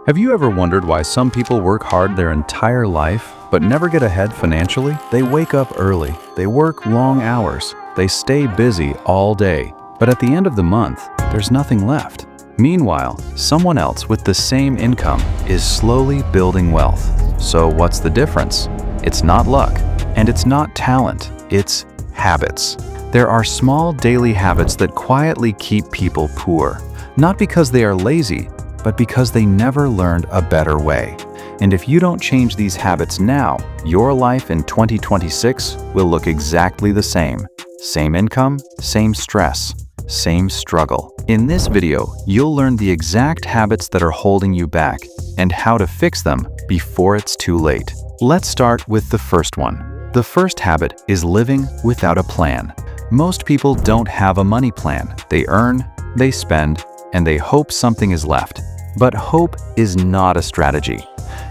Have you ever wondered why some people work hard their entire life but never get ahead financially? They wake up early, they work long hours, they stay busy all day, but at the end of the month, there's nothing left. Meanwhile, someone else with the same income is slowly building wealth. So what's the difference? It's not luck, and it's not talent, it's habits. There are small daily habits that quietly keep people poor, not because they are lazy, but because they never learned a better way. And if you don't change these habits now, your life in 2026 will look exactly the same. Same income, same stress, same struggle. In this video, you'll learn the exact habits that are holding you back and how to fix them before it's too late. Let's start with the first one. The first habit is living without a plan. Most people don't have a money plan. They earn, they spend, and they hope something is left. But hope is not a strategy.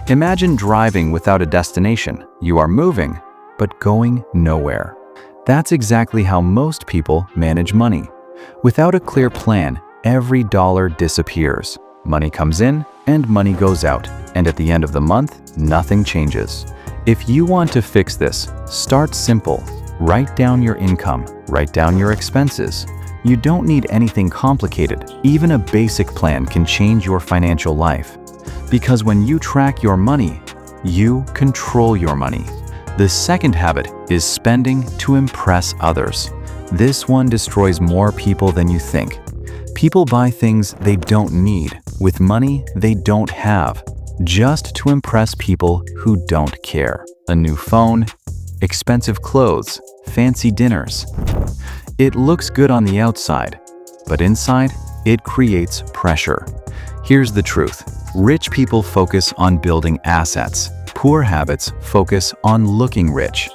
Imagine driving without a destination. You are moving, but going nowhere. That's exactly how most people manage money. Without a clear plan, every dollar disappears. Money comes in and money goes out, and at the end of the month, nothing changes. If you want to fix this, start simple. Write down your income, write down your expenses. You don't need anything complicated. Even a basic plan can change your financial life. Because when you track your money, you control your money. The second habit is spending to impress others. This one destroys more people than you think. People buy things they don't need with money they don't have, just to impress people who don't care. A new phone, expensive clothes, fancy dinners. It looks good on the outside, but inside, it creates pressure. Here's the truth. Rich people focus on building assets. Poor habits focus on looking rich.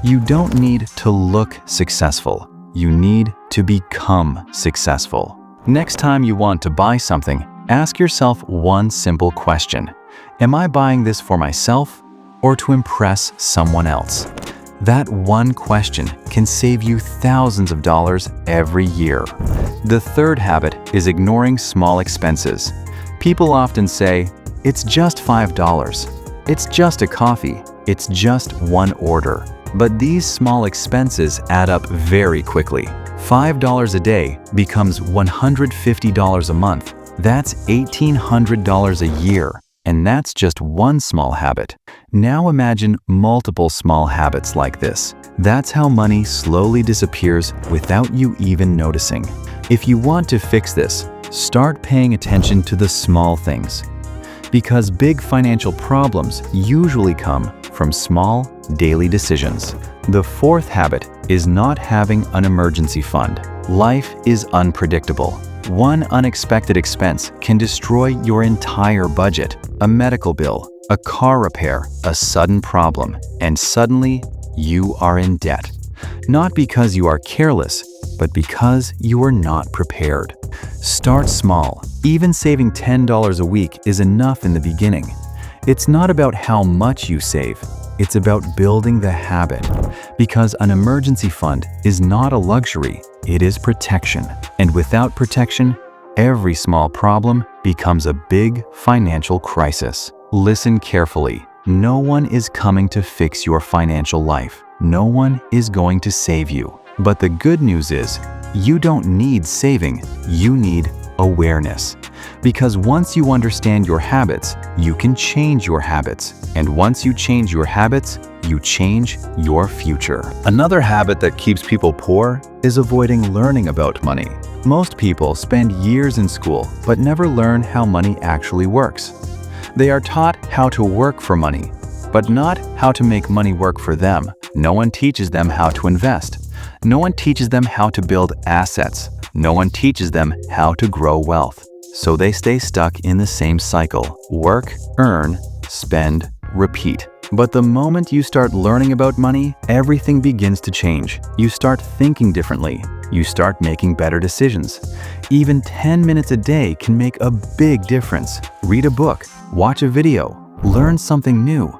You don't need to look successful. You need to become successful. Next time you want to buy something, ask yourself one simple question. Am I buying this for myself or to impress someone else? That one question can save you thousands of dollars every year. The third habit is ignoring small expenses. People often say, it's just $5. It's just a coffee. It's just one order. But these small expenses add up very quickly. $5 a day becomes $150 a month. That's $1,800 a year. And that's just one small habit. Now imagine multiple small habits like this. That's how money slowly disappears without you even noticing. If you want to fix this, start paying attention to the small things. Because big financial problems usually come from small, daily decisions. The fourth habit is not having an emergency fund. Life is unpredictable. One unexpected expense can destroy your entire budget. A medical bill, a car repair, a sudden problem, and suddenly you are in debt. Not because you are careless, but because you are not prepared. Start small. Even saving $10 a week is enough in the beginning. It's not about how much you save. It's about building the habit. Because an emergency fund is not a luxury, it is protection. And without protection, every small problem becomes a big financial crisis. Listen carefully. No one is coming to fix your financial life. No one is going to save you. But the good news is, you don't need saving, you need awareness. Because once you understand your habits, you can change your habits. And once you change your habits, you change your future. Another habit that keeps people poor is avoiding learning about money. Most people spend years in school but never learn how money actually works. They are taught how to work for money, but not how to make money work for them. No one teaches them how to invest. No one teaches them how to build assets. No one teaches them how to grow wealth. So they stay stuck in the same cycle. Work, earn, spend, repeat. But the moment you start learning about money, everything begins to change. You start thinking differently. You start making better decisions. Even 10 minutes a day can make a big difference. Read a book, watch a video, learn something new.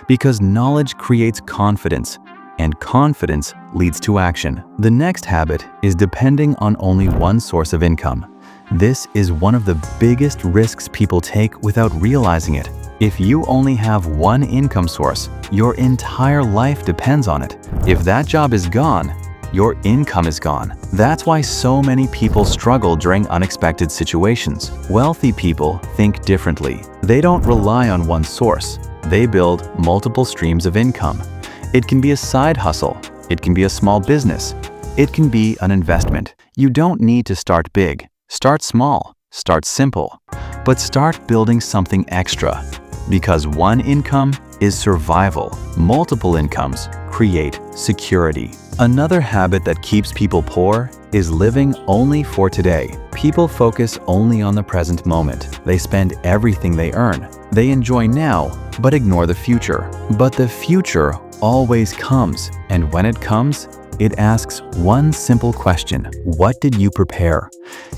Because knowledge creates confidence, and confidence leads to action. The next habit is depending on only one source of income. This is one of the biggest risks people take without realizing it. If you only have one income source, your entire life depends on it. If that job is gone, your income is gone. That's why so many people struggle during unexpected situations. Wealthy people think differently. They don't rely on one source. They build multiple streams of income. It can be a side hustle. It can be a small business. It can be an investment. You don't need to start big. Start small. Start simple. But start building something extra. Because one income is survival. Multiple incomes create security. Another habit that keeps people poor is living only for today. People focus only on the present moment. They spend everything they earn. They enjoy now, but ignore the future. But the future always comes, and when it comes, it asks one simple question: what did you prepare?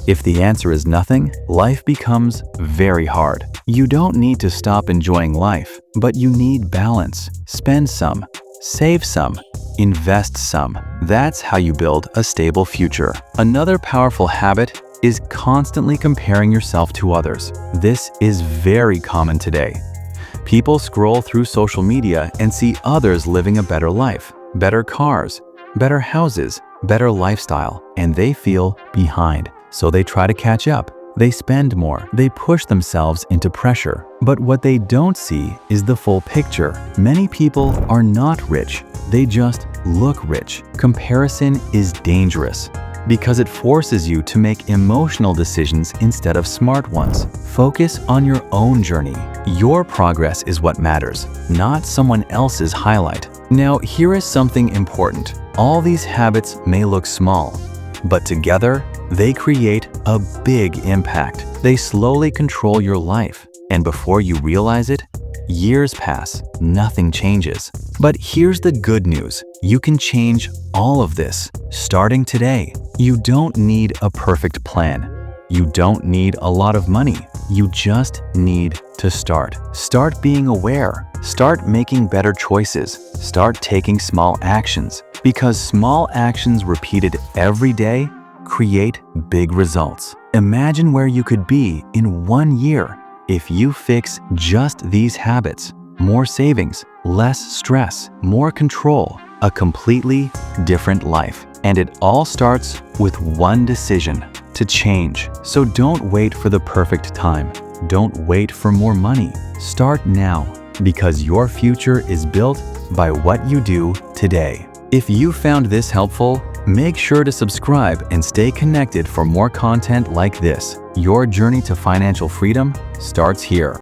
If the answer is nothing, life becomes very hard. You don't need to stop enjoying life, but you need balance. Spend some, save some, invest some. That's how you build a stable future. Another powerful habit is constantly comparing yourself to others. This is very common today. People scroll through social media and see others living a better life, better cars, better houses, better lifestyle, and they feel behind. So they try to catch up. They spend more. They push themselves into pressure. But what they don't see is the full picture. Many people are not rich. They just look rich. Comparison is dangerous because it forces you to make emotional decisions instead of smart ones. Focus on your own journey. Your progress is what matters, not someone else's highlight. Now, here is something important. All these habits may look small, but together, they create a big impact. They slowly control your life, and before you realize it, years pass, nothing changes. But here's the good news. You can change all of this starting today. You don't need a perfect plan. You don't need a lot of money. You just need to start. Start being aware. Start making better choices. Start taking small actions. Because small actions repeated every day create big results. Imagine where you could be in 1 year if you fix just these habits. More savings, less stress, more control, a completely different life. And it all starts with one decision: to change. So don't wait for the perfect time. Don't wait for more money. Start now, because your future is built by what you do today. If you found this helpful, make sure to subscribe and stay connected for more content like this. Your journey to financial freedom starts here.